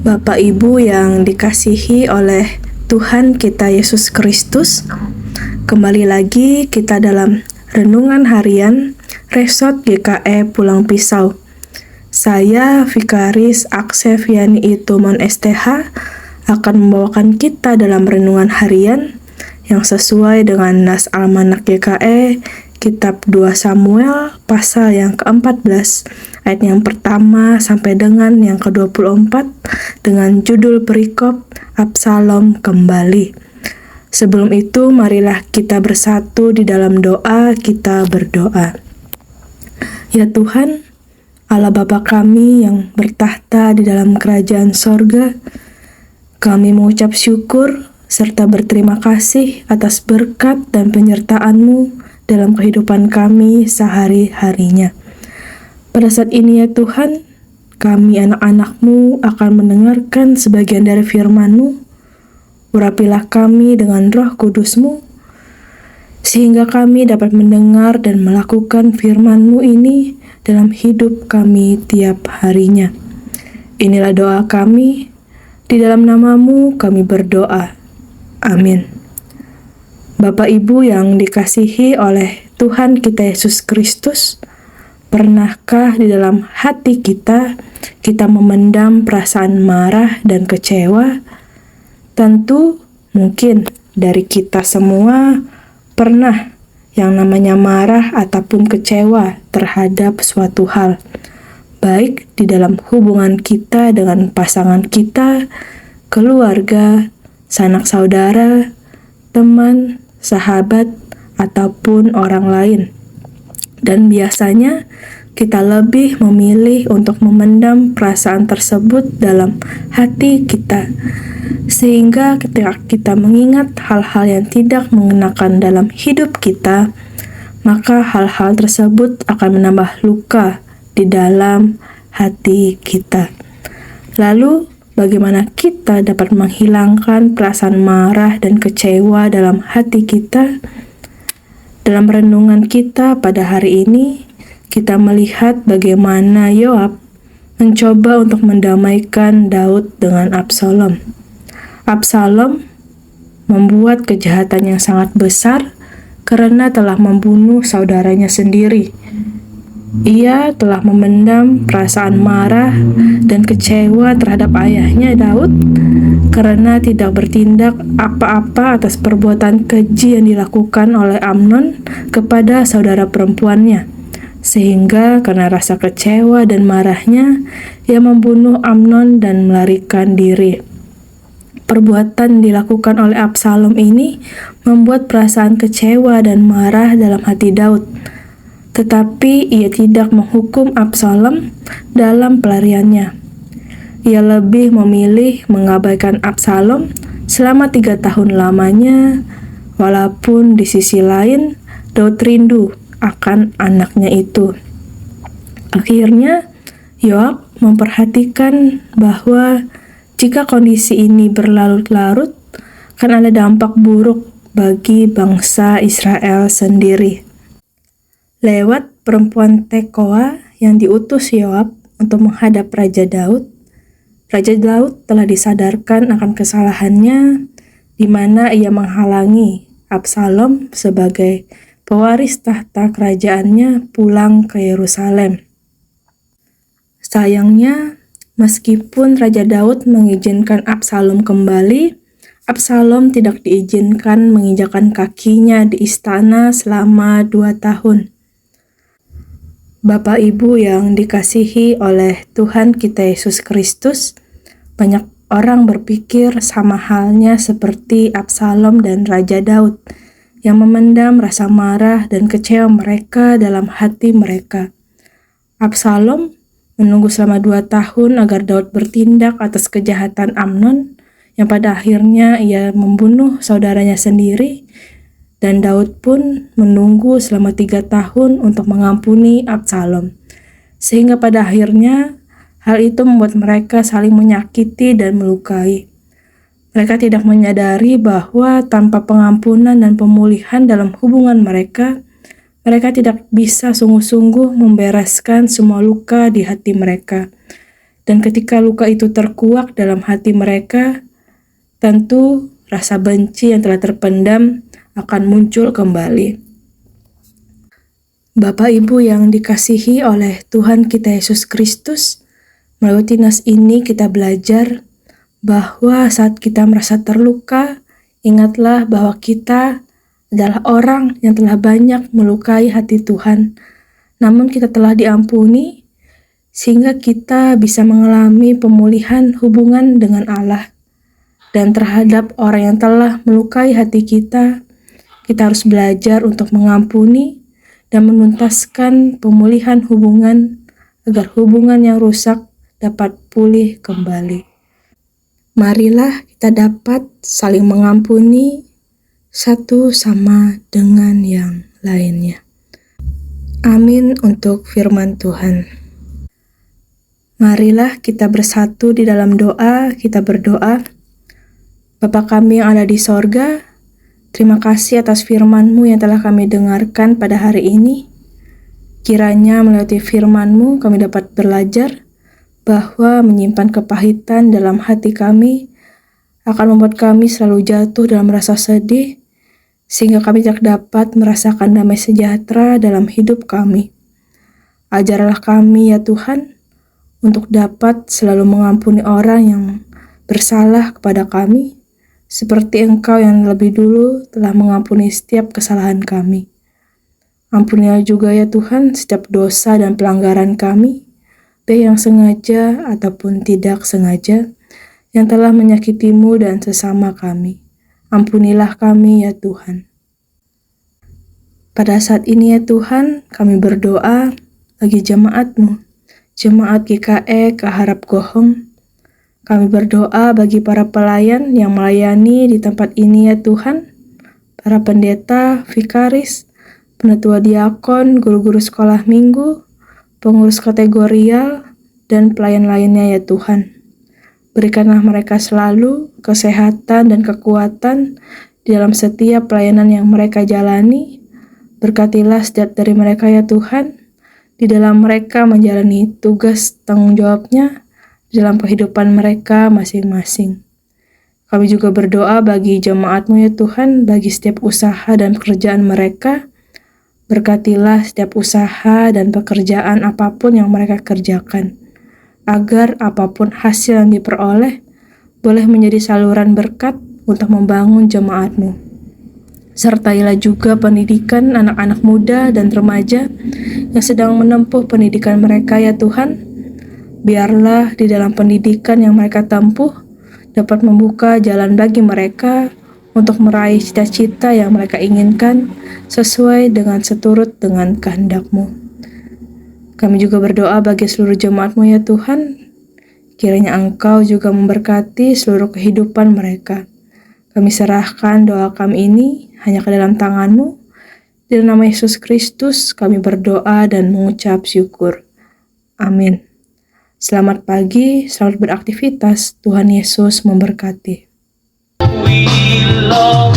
Bapak Ibu yang dikasihi oleh Tuhan kita Yesus Kristus, kembali lagi kita dalam Renungan Harian Resort GKE Pulang Pisau. Saya Vikaris Akseviani Itumon STH akan membawakan kita dalam Renungan Harian yang sesuai dengan Nas Almanak GKE Kitab 2 Samuel pasal yang ke-14 ayat yang pertama sampai dengan yang ke-24 dengan judul perikop Absalom kembali. Sebelum itu marilah kita bersatu di dalam doa, kita berdoa. Ya Tuhan, Allah Bapa kami yang bertahta di dalam kerajaan sorga, kami mengucap syukur serta berterima kasih atas berkat dan penyertaan-Mu dalam kehidupan kami sehari-harinya. Pada saat ini ya Tuhan, kami anak-anak-Mu akan mendengarkan sebagian dari firman-Mu. Urapilah kami dengan Roh Kudus-Mu, sehingga kami dapat mendengar dan melakukan firman-Mu ini dalam hidup kami tiap harinya. Inilah doa kami, di dalam nama-Mu kami berdoa. Amin. Bapak Ibu yang dikasihi oleh Tuhan kita Yesus Kristus, pernahkah di dalam hati kita memendam perasaan marah dan kecewa? Tentu mungkin dari kita semua pernah yang namanya marah ataupun kecewa terhadap suatu hal, baik di dalam hubungan kita dengan pasangan kita, keluarga, sanak saudara, teman, sahabat, ataupun orang lain. Dan biasanya kita lebih memilih untuk memendam perasaan tersebut dalam hati kita, sehingga ketika kita mengingat hal-hal yang tidak mengenakan dalam hidup kita, maka hal-hal tersebut akan menambah luka di dalam hati kita. Lalu bagaimana kita dapat menghilangkan perasaan marah dan kecewa dalam hati kita? Dalam renungan kita pada hari ini, kita melihat bagaimana Yoab mencoba untuk mendamaikan Daud dengan Absalom. Absalom membuat kejahatan yang sangat besar karena telah membunuh saudaranya sendiri. Ia telah memendam perasaan marah dan kecewa terhadap ayahnya Daud karena tidak bertindak apa-apa atas perbuatan keji yang dilakukan oleh Amnon kepada saudara perempuannya. Sehingga karena rasa kecewa dan marahnya, ia membunuh Amnon dan melarikan diri. Perbuatan dilakukan oleh Absalom ini membuat perasaan kecewa dan marah dalam hati Daud. Tetapi ia tidak menghukum Absalom dalam pelariannya. Ia lebih memilih mengabaikan Absalom selama 3 tahun lamanya, walaupun di sisi lain Daud rindu akan anaknya itu. Akhirnya Yoab memperhatikan bahwa jika kondisi ini berlarut-larut, akan ada dampak buruk bagi bangsa Israel sendiri. Lewat perempuan Tekoa yang diutus Yoab untuk menghadap Raja Daud telah disadarkan akan kesalahannya, di mana ia menghalangi Absalom sebagai pewaris tahta kerajaannya pulang ke Yerusalem. Sayangnya, meskipun Raja Daud mengizinkan Absalom kembali, Absalom tidak diizinkan menginjakkan kakinya di istana selama 2 tahun. Bapak Ibu yang dikasihi oleh Tuhan kita Yesus Kristus, banyak orang berpikir sama halnya seperti Absalom dan Raja Daud yang memendam rasa marah dan kecewa mereka dalam hati mereka. Absalom menunggu selama 2 tahun agar Daud bertindak atas kejahatan Amnon, yang pada akhirnya ia membunuh saudaranya sendiri, dan Daud pun menunggu selama 3 tahun untuk mengampuni Absalom. Sehingga pada akhirnya hal itu membuat mereka saling menyakiti dan melukai. Mereka tidak menyadari bahwa tanpa pengampunan dan pemulihan dalam hubungan mereka, mereka tidak bisa sungguh-sungguh membereskan semua luka di hati mereka. Dan ketika luka itu terkuak dalam hati mereka, tentu rasa benci yang telah terpendam akan muncul kembali. Bapak Ibu yang dikasihi oleh Tuhan kita Yesus Kristus, melalui nas ini kita belajar bahwa saat kita merasa terluka, ingatlah bahwa kita adalah orang yang telah banyak melukai hati Tuhan. Namun kita telah diampuni, sehingga kita bisa mengalami pemulihan hubungan dengan Allah. Dan terhadap orang yang telah melukai hati kita harus belajar untuk mengampuni dan menuntaskan pemulihan hubungan agar hubungan yang rusak dapat pulih kembali. Marilah kita dapat saling mengampuni satu sama dengan yang lainnya. Amin untuk firman Tuhan. Marilah kita bersatu di dalam doa, kita berdoa. Bapa kami yang ada di sorga, terima kasih atas firman-Mu yang telah kami dengarkan pada hari ini. Kiranya melalui firman-Mu kami dapat belajar bahwa menyimpan kepahitan dalam hati kami akan membuat kami selalu jatuh dalam rasa sedih, sehingga kami tidak dapat merasakan damai sejahtera dalam hidup kami. Ajarlah kami ya Tuhan, untuk dapat selalu mengampuni orang yang bersalah kepada kami, seperti Engkau yang lebih dulu telah mengampuni setiap kesalahan kami. Ampunilah juga ya Tuhan setiap dosa dan pelanggaran kami, baik yang sengaja ataupun tidak sengaja, yang telah menyakitimu dan sesama kami. Ampunilah kami ya Tuhan. Pada saat ini ya Tuhan, kami berdoa bagi jemaat-Mu, Jemaat GKE Keharap Gohong. Kami berdoa bagi para pelayan yang melayani di tempat ini ya Tuhan, para pendeta, vikaris, penatua diakon, guru-guru sekolah minggu, pengurus kategorial, dan pelayan lainnya ya Tuhan. Berikanlah mereka selalu kesehatan dan kekuatan di dalam setiap pelayanan yang mereka jalani. Berkatilah setiap dari mereka ya Tuhan, di dalam mereka menjalani tugas tanggung jawabnya di dalam kehidupan mereka masing-masing. Kami juga berdoa bagi jemaat-Mu ya Tuhan, bagi setiap usaha dan pekerjaan mereka. Berkatilah setiap usaha dan pekerjaan apapun yang mereka kerjakan, agar apapun hasil yang diperoleh boleh menjadi saluran berkat untuk membangun jemaat-Mu. Sertailah juga pendidikan anak-anak muda dan remaja yang sedang menempuh pendidikan mereka ya Tuhan. Biarlah di dalam pendidikan yang mereka tempuh dapat membuka jalan bagi mereka untuk meraih cita-cita yang mereka inginkan sesuai dengan seturut dengan kehendak-Mu. Kami juga berdoa bagi seluruh jemaat-Mu ya Tuhan. Kiranya Engkau juga memberkati seluruh kehidupan mereka. Kami serahkan doa kami ini hanya ke dalam tangan-Mu. Di dalam nama Yesus Kristus kami berdoa dan mengucap syukur. Amin. Selamat pagi, selamat beraktivitas. Tuhan Yesus memberkati. We love